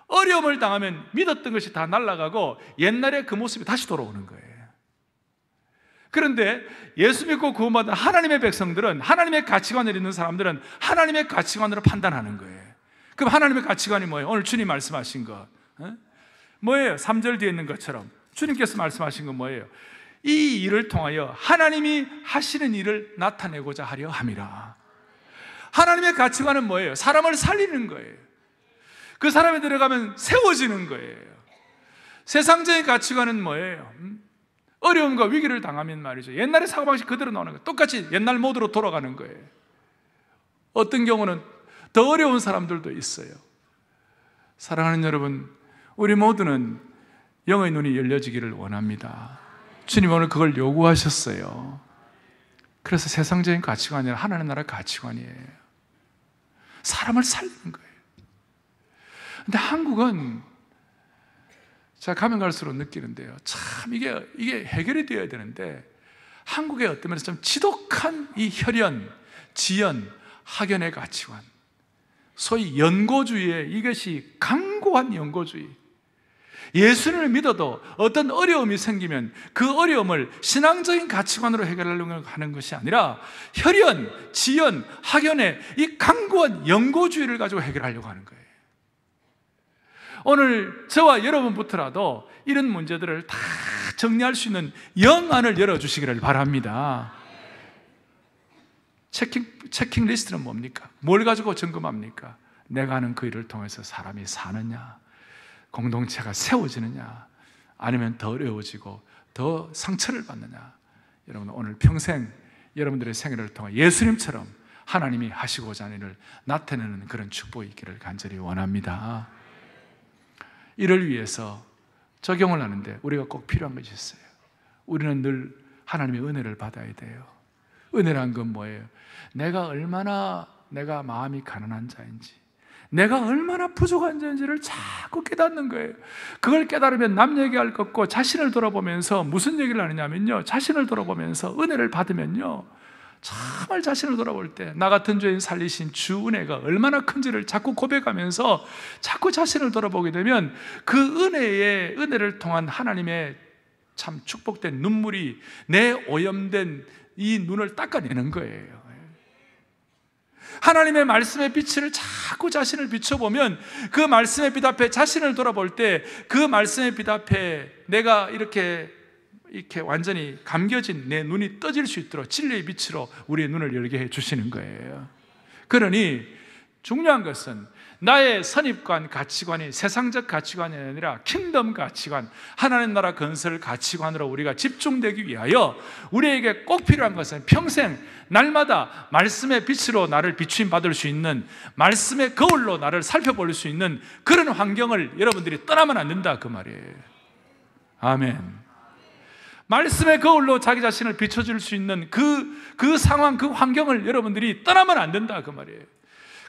Speaker 2: 어려움을 당하면 믿었던 것이 다 날아가고 옛날의 그 모습이 다시 돌아오는 거예요. 그런데 예수 믿고 구원받은 하나님의 백성들은, 하나님의 가치관을 있는 사람들은 하나님의 가치관으로 판단하는 거예요. 그럼 하나님의 가치관이 뭐예요? 오늘 주님 말씀하신 것 뭐예요? 3절 뒤에 있는 것처럼 주님께서 말씀하신 건 뭐예요? 이 일을 통하여 하나님이 하시는 일을 나타내고자 하려 함이라. 하나님의 가치관은 뭐예요? 사람을 살리는 거예요. 그 사람이 들어가면 세워지는 거예요. 세상적인 가치관은 뭐예요? 어려움과 위기를 당하면 말이죠, 옛날의 사고방식 그대로 나오는 거예요. 똑같이 옛날 모드로 돌아가는 거예요. 어떤 경우는 더 어려운 사람들도 있어요. 사랑하는 여러분, 우리 모두는 영의 눈이 열려지기를 원합니다. 주님 오늘 그걸 요구하셨어요. 그래서 세상적인 가치관이 아니라 하나님 나라 가치관이에요. 사람을 살리는 거예요. 근데 한국은 제가 가면 갈수록 느끼는데요, 참 이게 해결이 되어야 되는데 한국의 어떤 면에서 좀 지독한 이 혈연, 지연, 학연의 가치관, 소위 연고주의의 이것이 강고한 연고주의. 예수님을 믿어도 어떤 어려움이 생기면 그 어려움을 신앙적인 가치관으로 해결하려고 하는 것이 아니라 혈연, 지연, 학연의 이 강고한 연고주의를 가지고 해결하려고 하는 거예요. 오늘 저와 여러분부터라도 이런 문제들을 다 정리할 수 있는 영안을 열어주시기를 바랍니다. 체킹 리스트는 뭡니까? 뭘 가지고 점검합니까? 내가 하는 그 일을 통해서 사람이 사느냐, 공동체가 세워지느냐, 아니면 더 어려워지고 더 상처를 받느냐. 여러분 오늘 평생 여러분들의 생애를 통해 예수님처럼 하나님이 하시고자 하는 일을 나타내는 그런 축복이 있기를 간절히 원합니다. 이를 위해서 적용을 하는데 우리가 꼭 필요한 것이 있어요. 우리는 늘 하나님의 은혜를 받아야 돼요. 은혜란 건 뭐예요? 내가 얼마나 내가 마음이 가난한 자인지, 내가 얼마나 부족한 자인지를 자꾸 깨닫는 거예요. 그걸 깨달으면 남 얘기할 것 없고 자신을 돌아보면서 무슨 얘기를 하느냐면요, 자신을 돌아보면서 은혜를 받으면요 정말 자신을 돌아볼 때 나 같은 죄인 살리신 주 은혜가 얼마나 큰지를 자꾸 고백하면서 자꾸 자신을 돌아보게 되면 그 은혜를 통한 하나님의 참 축복된 눈물이 내 오염된 이 눈을 닦아내는 거예요. 하나님의 말씀의 빛을 자꾸 자신을 비춰보면 그 말씀의 빛 앞에 자신을 돌아볼 때 그 말씀의 빛 앞에 내가 이렇게 완전히 감겨진 내 눈이 떠질 수 있도록 진리의 빛으로 우리의 눈을 열게 해 주시는 거예요. 그러니 중요한 것은 나의 선입관, 가치관이 세상적 가치관이 아니라 킹덤 가치관, 하나님 나라 건설 가치관으로 우리가 집중되기 위하여 우리에게 꼭 필요한 것은 평생 날마다 말씀의 빛으로 나를 비추임 받을 수 있는, 말씀의 거울로 나를 살펴볼 수 있는 그런 환경을 여러분들이 떠나면 안 된다 그 말이에요. 아멘. 말씀의 거울로 자기 자신을 비춰줄 수 있는 그 상황, 그 환경을 여러분들이 떠나면 안 된다 그 말이에요.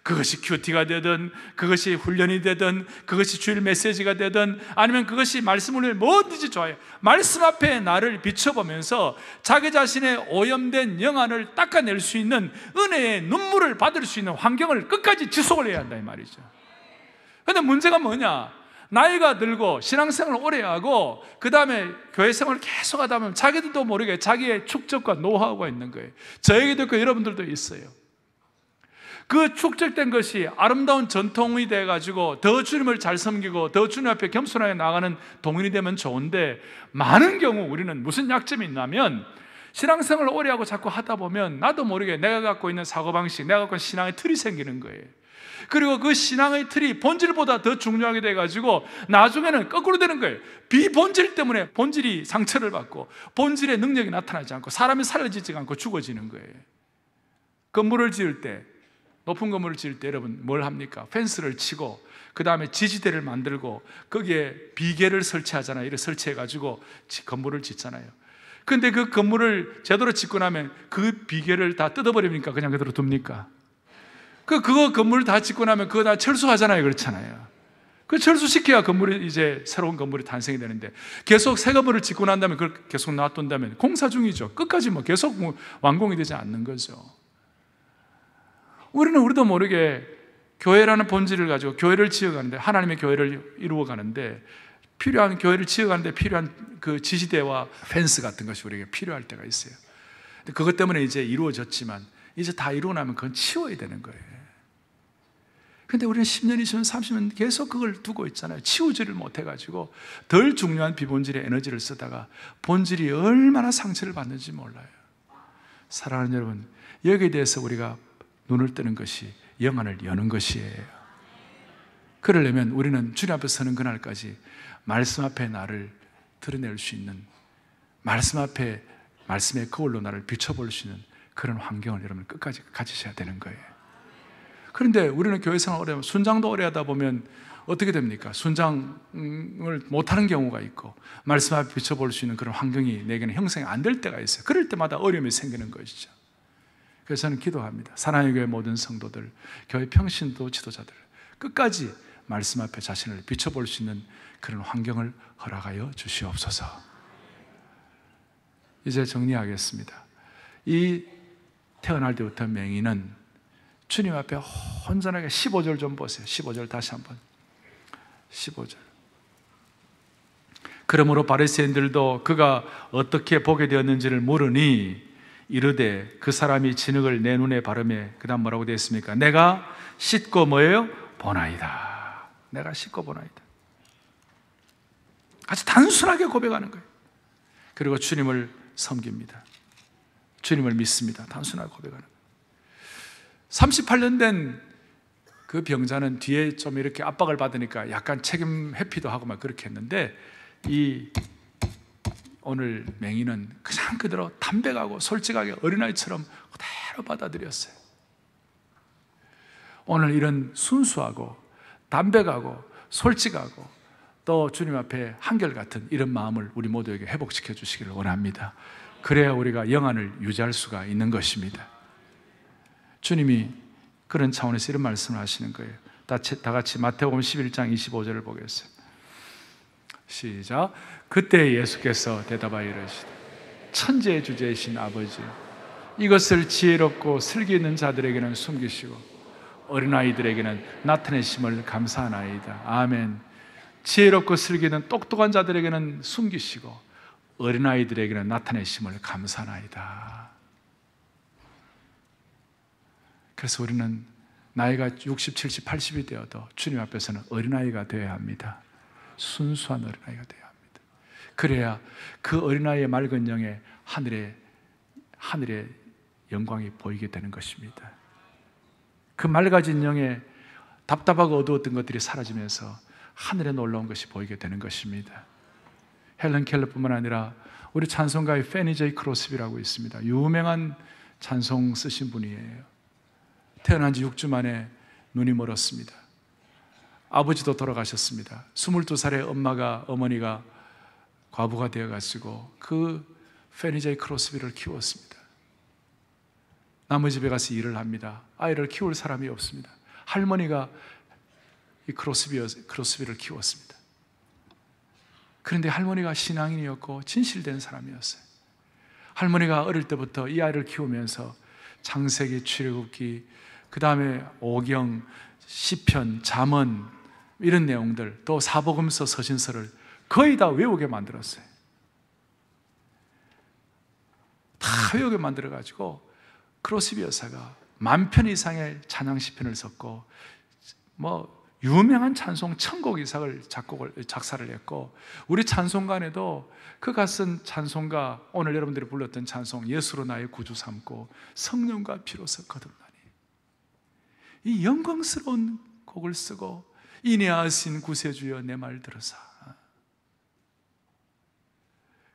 Speaker 2: 그것이 큐티가 되든, 그것이 훈련이 되든, 그것이 주일 메시지가 되든, 아니면 그것이 말씀 훈련이 뭐든지 좋아요. 말씀 앞에 나를 비춰보면서 자기 자신의 오염된 영안을 닦아낼 수 있는 은혜의 눈물을 받을 수 있는 환경을 끝까지 지속을 해야 한다 이 말이죠. 그런데 문제가 뭐냐? 나이가 들고 신앙생활을 오래 하고 그 다음에 교회 생활을 계속 하다 보면 자기들도 모르게 자기의 축적과 노하우가 있는 거예요. 저에게도 있고 여러분들도 있어요. 그 축적된 것이 아름다운 전통이 돼가지고 더 주님을 잘 섬기고 더 주님 앞에 겸손하게 나가는 동인이 되면 좋은데, 많은 경우 우리는 무슨 약점이 있냐면 신앙생활을 오래 하고 자꾸 하다 보면 나도 모르게 내가 갖고 있는 사고방식, 내가 갖고 있는 신앙의 틀이 생기는 거예요. 그리고 그 신앙의 틀이 본질보다 더 중요하게 돼가지고 나중에는 거꾸로 되는 거예요. 비본질 때문에 본질이 상처를 받고 본질의 능력이 나타나지 않고 사람이 살려지지 않고 죽어지는 거예요. 건물을 지을 때, 높은 건물을 지을 때 여러분 뭘 합니까? 펜스를 치고 그 다음에 지지대를 만들고 거기에 비계를 설치하잖아요. 이렇게 설치해가지고 건물을 짓잖아요. 근데 그 건물을 제대로 짓고 나면 그 비계를 다 뜯어버립니까? 그냥 그대로 둡니까? 그거 건물을 다 짓고 나면 그거 다 철수하잖아요. 그렇잖아요. 그 철수시켜야 건물이 이제 새로운 건물이 탄생이 되는데, 계속 새 건물을 짓고 난 다음에 그걸 계속 놔둔다면 공사 중이죠. 끝까지 계속 완공이 되지 않는 거죠. 우리도 모르게 교회라는 본질을 가지고 교회를 지어가는데, 하나님의 교회를 이루어가는데 필요한, 교회를 지어가는데 필요한 그 지지대와 펜스 같은 것이 우리에게 필요할 때가 있어요. 그것 때문에 이제 이루어졌지만 이제 다 이루고 나면 그건 치워야 되는 거예요. 근데 우리는 10년, 20년, 30년 계속 그걸 두고 있잖아요. 치우지를 못해가지고 덜 중요한 비본질의 에너지를 쓰다가 본질이 얼마나 상처를 받는지 몰라요. 사랑하는 여러분, 여기에 대해서 우리가 눈을 뜨는 것이 영안을 여는 것이에요. 그러려면 우리는 주님 앞에 서는 그날까지 말씀 앞에 나를 드러낼 수 있는, 말씀 앞에 말씀의 거울로 나를 비춰볼 수 있는 그런 환경을 여러분 끝까지 가지셔야 되는 거예요. 그런데 우리는 교회 생활 오래 하면, 순장도 오래 하다 보면 어떻게 됩니까? 순장을 못하는 경우가 있고 말씀 앞에 비춰볼 수 있는 그런 환경이 내게는 형성이 안 될 때가 있어요. 그럴 때마다 어려움이 생기는 것이죠. 그래서 저는 기도합니다. 사랑의 교회 모든 성도들, 교회 평신도 지도자들 끝까지 말씀 앞에 자신을 비춰볼 수 있는 그런 환경을 허락하여 주시옵소서. 이제 정리하겠습니다. 이 태어날 때부터 맹인은 주님 앞에 혼전하게 15절 좀 보세요. 15절 다시 한번. 15절. 그러므로 바리새인들도 그가 어떻게 보게 되었는지를 모르니 이르되 그 사람이 진흙을 내 눈에 바르매, 그 다음 뭐라고 되어 있습니까? 내가 씻고 뭐예요? 보나이다. 내가 씻고 보나이다. 아주 단순하게 고백하는 거예요. 그리고 주님을 섬깁니다. 주님을 믿습니다. 단순하게 고백하는 거예요. 38년 된 그 병자는 뒤에 좀 이렇게 압박을 받으니까 약간 책임 회피도 하고 막 그렇게 했는데, 이 오늘 맹인은 그냥 그대로 담백하고 솔직하게 어린아이처럼 그대로 받아들였어요. 오늘 이런 순수하고 담백하고 솔직하고 또 주님 앞에 한결같은 이런 마음을 우리 모두에게 회복시켜 주시기를 원합니다. 그래야 우리가 영안을 유지할 수가 있는 것입니다. 주님이 그런 차원에서 이런 말씀을 하시는 거예요. 다 같이 마태복음 11장 25절을 보겠어요. 시작. 그때 예수께서 대답하여 이르시되 천지의 주제이신 아버지, 이것을 지혜롭고 슬기 있는 자들에게는 숨기시고 어린아이들에게는 나타내심을 감사하나이다. 아멘. 지혜롭고 슬기 있는 똑똑한 자들에게는 숨기시고 어린아이들에게는 나타내심을 감사하나이다. 그래서 우리는 나이가 60, 70, 80이 되어도 주님 앞에서는 어린아이가 되어야 합니다. 순수한 어린아이가 되어야 합니다. 그래야 그 어린아이의 맑은 영에 하늘의 영광이 보이게 되는 것입니다. 그 맑아진 영에 답답하고 어두웠던 것들이 사라지면서 하늘에 놀라운 것이 보이게 되는 것입니다. 헬런 켈러뿐만 아니라 우리 찬송가의 페니 제이 크로스비라고 있습니다. 유명한 찬송 쓰신 분이에요. 태어난 지 6주 만에 눈이 멀었습니다. 아버지도 돌아가셨습니다. 22살에 어머니가 과부가 되어가지고 그 페니 제이 크로스비를 키웠습니다. 남의 집에 가서 일을 합니다. 아이를 키울 사람이 없습니다. 할머니가 이 크로스비를 키웠습니다. 그런데 할머니가 신앙인이었고 진실된 사람이었어요. 할머니가 어릴 때부터 이 아이를 키우면서 창세기, 출애굽기, 그 다음에 오경, 시편, 잠언 이런 내용들, 또 사복음서, 서신서를 거의 다 외우게 만들었어요. 다 외우게 만들어가지고 크로스비 여사가 10,000편 이상의 찬양 시편을 썼고 유명한 찬송 1000곡 이상을 작사를 했고, 우리 찬송가에도 그가 쓴 찬송가, 오늘 여러분들이 불렀던 찬송 예수로 나의 구주 삼고 성령과 피로서 거듭나니, 이 영광스러운 곡을 쓰고 인내하신 구세주여 내 말 들으사,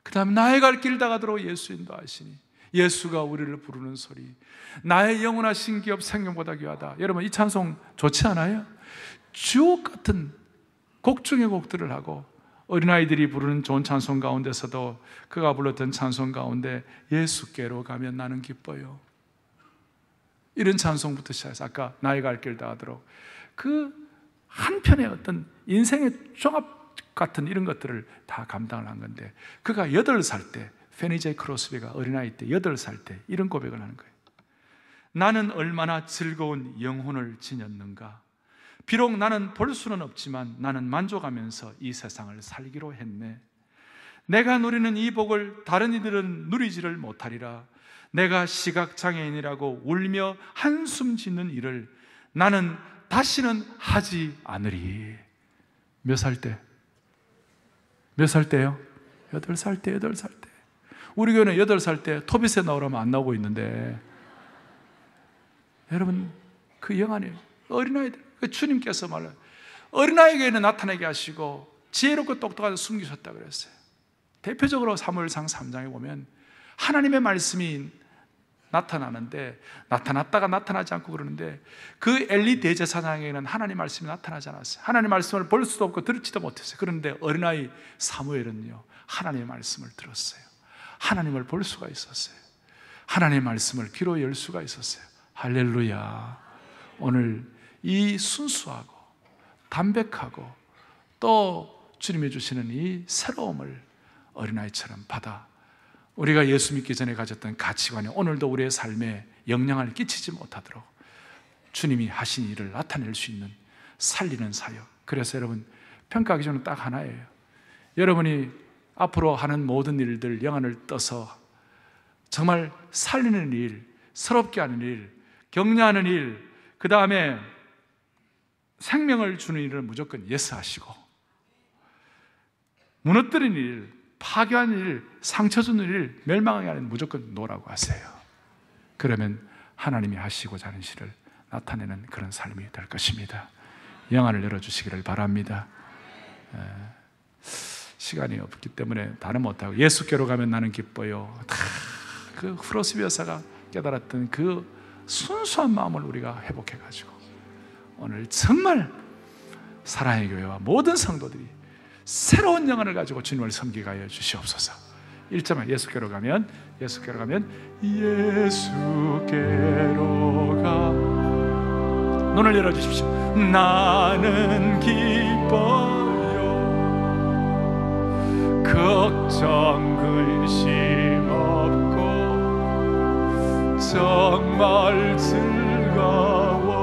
Speaker 2: 그 다음에 나의 갈 길 다가도록 예수 인도하시니, 예수가 우리를 부르는 소리, 나의 영원하신 기업 생명보다 귀하다. 여러분 이 찬송 좋지 않아요? 주옥 같은 곡 중의 곡들을 하고, 어린아이들이 부르는 좋은 찬송 가운데서도 그가 불렀던 찬송 가운데 예수께로 가면 나는 기뻐요, 이런 찬송부터 시작해서 아까 나의 갈 길 다하도록 그 한편의 어떤 인생의 종합 같은 이런 것들을 다 감당을 한 건데, 그가 8살 때, 페니 제이 크로스비가 어린아이 때 8살 때 이런 고백을 하는 거예요. 나는 얼마나 즐거운 영혼을 지녔는가. 비록 나는 볼 수는 없지만 나는 만족하면서 이 세상을 살기로 했네. 내가 누리는 이 복을 다른 이들은 누리지를 못하리라. 내가 시각장애인이라고 울며 한숨 짓는 일을 나는 다시는 하지 않으리. 몇 살 때? 몇 살 때요? 8살 때, 8살 때. 우리 교회는 8살 때 토빗에 나오라면 안 나오고 있는데, 여러분 그 영안이 어린아이들, 주님께서 말로 어린아이에게는 나타나게 하시고 지혜롭고 똑똑하게 숨기셨다 그랬어요. 대표적으로 사무엘상 3장에 보면 하나님의 말씀이 나타나는데, 나타났다가 나타나지 않고 그러는데, 그 엘리 대제사장에게는 하나님 말씀이 나타나지 않았어요. 하나님 말씀을 볼 수도 없고 들지도 못했어요. 그런데 어린아이 사무엘은요, 하나님의 말씀을 들었어요. 하나님을 볼 수가 있었어요. 하나님의 말씀을 귀로 열 수가 있었어요. 할렐루야. 오늘 이 순수하고 담백하고 또 주님이 주시는 이 새로움을 어린아이처럼 받아 우리가 예수 믿기 전에 가졌던 가치관이 오늘도 우리의 삶에 영향을 끼치지 못하도록 주님이 하신 일을 나타낼 수 있는 살리는 사역. 그래서 여러분 평가 기준은 딱 하나예요. 여러분이 앞으로 하는 모든 일들 영안을 떠서 정말 살리는 일, 새롭게 하는 일, 격려하는 일, 그 다음에 생명을 주는 일을 무조건 예스하시고, 무너뜨리는 일, 파괴하는 일, 상처 주는 일, 멸망하게 하는 무조건 노라고 하세요. 그러면 하나님이 하시고자 하는 실을 나타내는 그런 삶이 될 것입니다. 영안을 열어주시기를 바랍니다. 시간이 없기 때문에 다른 못하고, 예수께로 가면 나는 기뻐요. 그 크로스비 여사가 깨달았던 그 순수한 마음을 우리가 회복해가지고 오늘 정말 사랑의 교회와 모든 성도들이 새로운 영안을 가지고 주님을 섬기게 하여 주시옵소서. 1절만 예수께로 가면 예수께로 가, 눈을 열어주십시오. 나는 기뻐요. 걱정 근심 없고 정말 즐거워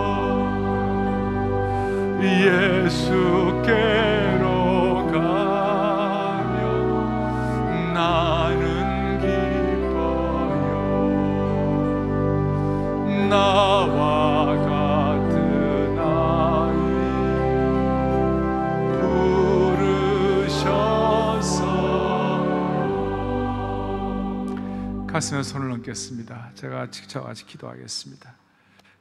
Speaker 2: 예수께로 가며 나는 기뻐요 나와 같은 아이 부르셔서 가슴에 손을 얹겠습니다. 제가 직접 아직 기도하겠습니다.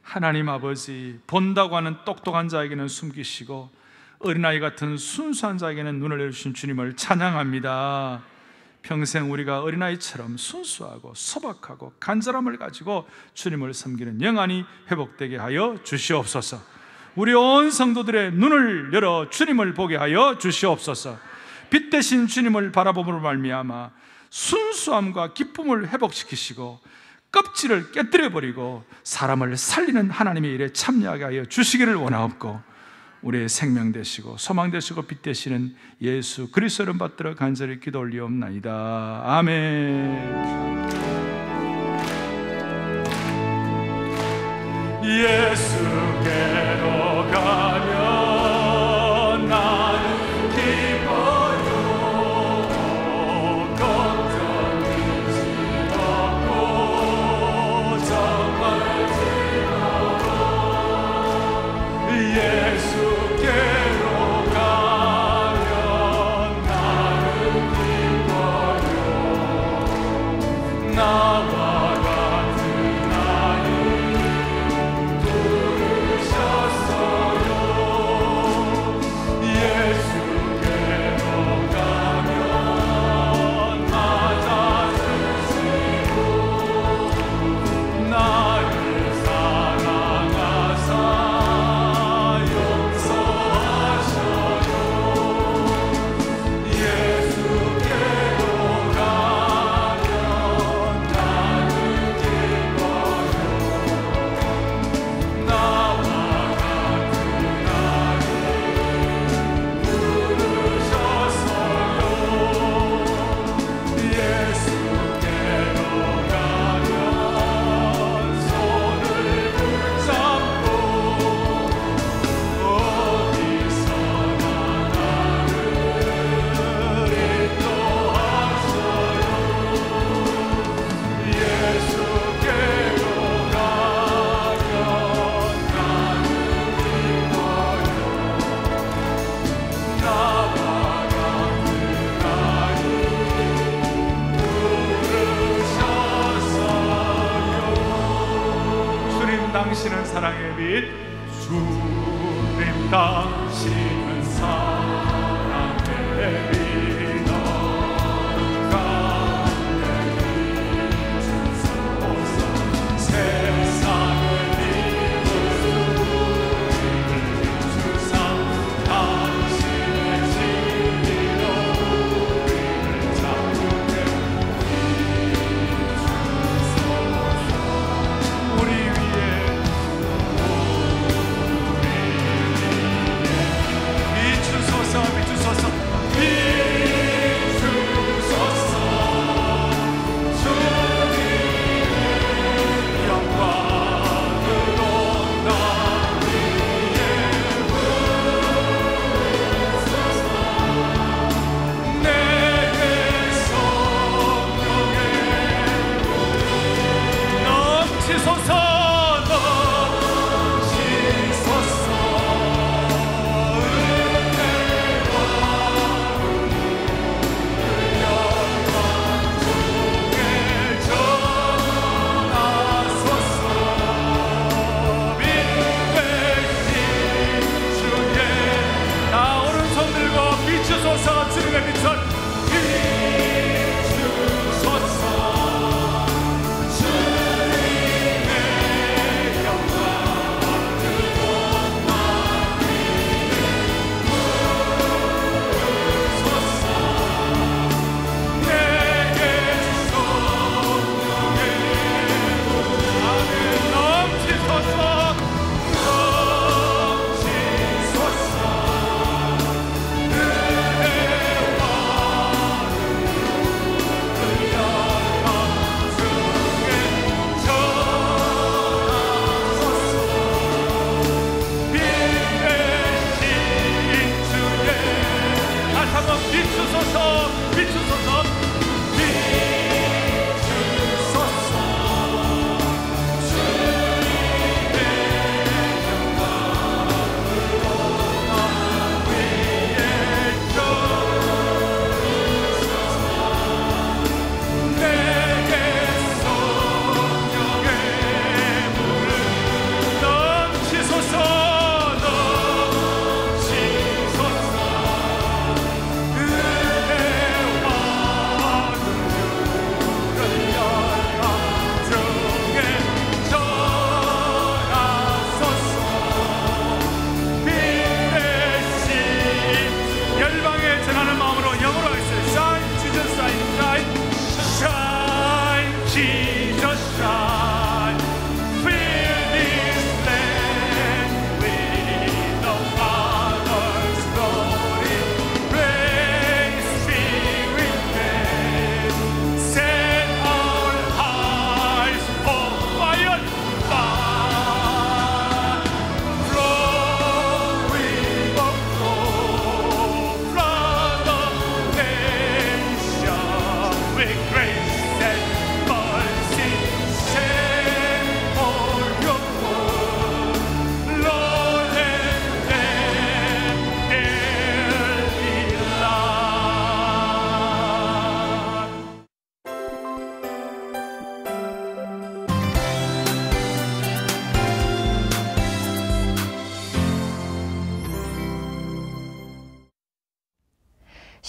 Speaker 2: 하나님 아버지, 본다고 하는 똑똑한 자에게는 숨기시고 어린아이 같은 순수한 자에게는 눈을 열주신 주님을 찬양합니다. 평생 우리가 어린아이처럼 순수하고 소박하고 간절함을 가지고 주님을 섬기는 영안이 회복되게 하여 주시옵소서. 우리 온 성도들의 눈을 열어 주님을 보게 하여 주시옵소서. 빛 대신 주님을 바라봄으로 말미암아 순수함과 기쁨을 회복시키시고 껍질을 깨뜨려버리고 사람을 살리는 하나님의 일에 참여하게 하여 주시기를 원하옵고 우리의 생명 되시고 소망 되시고 빛 되시는 예수 그리스도 이름 받들어 간절히 기도 올리옵나이다. 아멘. 예수께로 가면 나는 기뻐요 걱정이지 없고 정말 즐거워 예수께로 가면 나는 기뻐요 나와 같은 아이 부르셨어요 예수께로 가면 맞아주시고 나를 사랑하사 용서하셔요 예수께로 가면 나는 기뻐요 나와 같은 아이 부르셨어요 예수께로 가면 손을 붙잡고 어디서나 나를 인도하셔요 예수께로 가면 나는 기뻐요 나와 같은 아이 부르셨어요 주님 당신은 사랑의 빛 주님 당신은 사랑의 빛 가운데 비추소서 세상을 비추는 주사 당신의 진리로 우리를 잡게 비추소서 우리 위에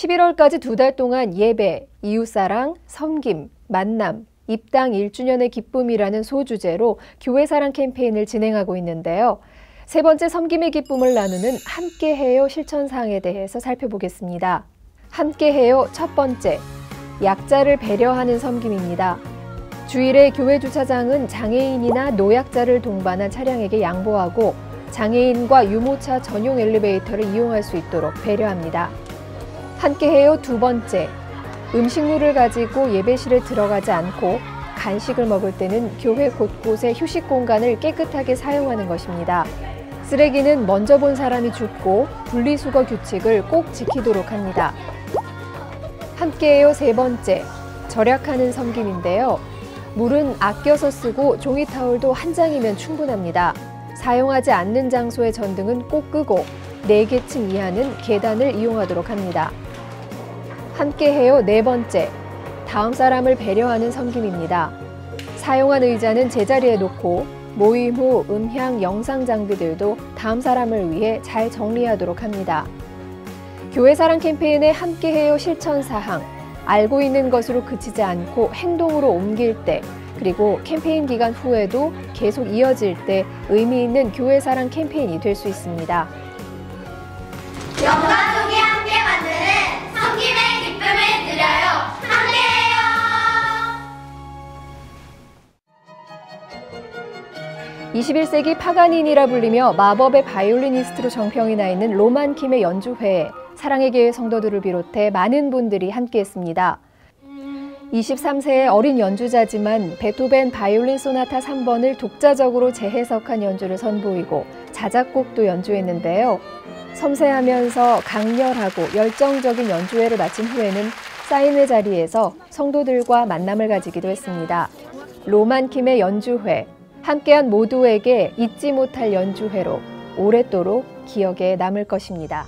Speaker 3: 11월까지 2달 동안 예배, 이웃사랑, 섬김, 만남, 입당 1주년의 기쁨이라는 소주제로 교회사랑 캠페인을 진행하고 있는데요. 세 번째 섬김의 기쁨을 나누는 함께해요 실천사항에 대해서 살펴보겠습니다. 함께해요 첫 번째, 약자를 배려하는 섬김입니다. 주일에 교회 주차장은 장애인이나 노약자를 동반한 차량에게 양보하고 장애인과 유모차 전용 엘리베이터를 이용할 수 있도록 배려합니다. 함께해요 두 번째, 음식물을 가지고 예배실에 들어가지 않고 간식을 먹을 때는 교회 곳곳의 휴식 공간을 깨끗하게 사용하는 것입니다. 쓰레기는 먼저 본 사람이 줍고 분리수거 규칙을 꼭 지키도록 합니다. 함께해요 세 번째, 절약하는 섬김인데요. 물은 아껴서 쓰고 종이 타올도 한 장이면 충분합니다. 사용하지 않는 장소의 전등은 꼭 끄고 4계층 이하는 계단을 이용하도록 합니다. 함께해요 네 번째, 다음 사람을 배려하는 섬김입니다. 사용한 의자는 제자리에 놓고 모임 후 음향, 영상 장비들도 다음 사람을 위해 잘 정리하도록 합니다. 교회사랑 캠페인의 함께해요 실천사항, 알고 있는 것으로 그치지 않고 행동으로 옮길 때, 그리고 캠페인 기간 후에도 계속 이어질 때 의미 있는 교회사랑 캠페인이 될 수 있습니다.
Speaker 4: 영가족이 함께 만드는 섬김의 기쁨을 누려요. 함께해요.
Speaker 3: 21세기 파가니니라 불리며 마법의 바이올리니스트로 정평이 나 있는 로만 킴의 연주회에 사랑의 교회 성도들을 비롯해 많은 분들이 함께했습니다. 23세의 어린 연주자지만 베토벤 바이올린 소나타 3번을 독자적으로 재해석한 연주를 선보이고 자작곡도 연주했는데요. 섬세하면서 강렬하고 열정적인 연주회를 마친 후에는 사인회 자리에서 성도들과 만남을 가지기도 했습니다. 로만 킴의 연주회, 함께한 모두에게 잊지 못할 연주회로 오랫도록 기억에 남을 것입니다.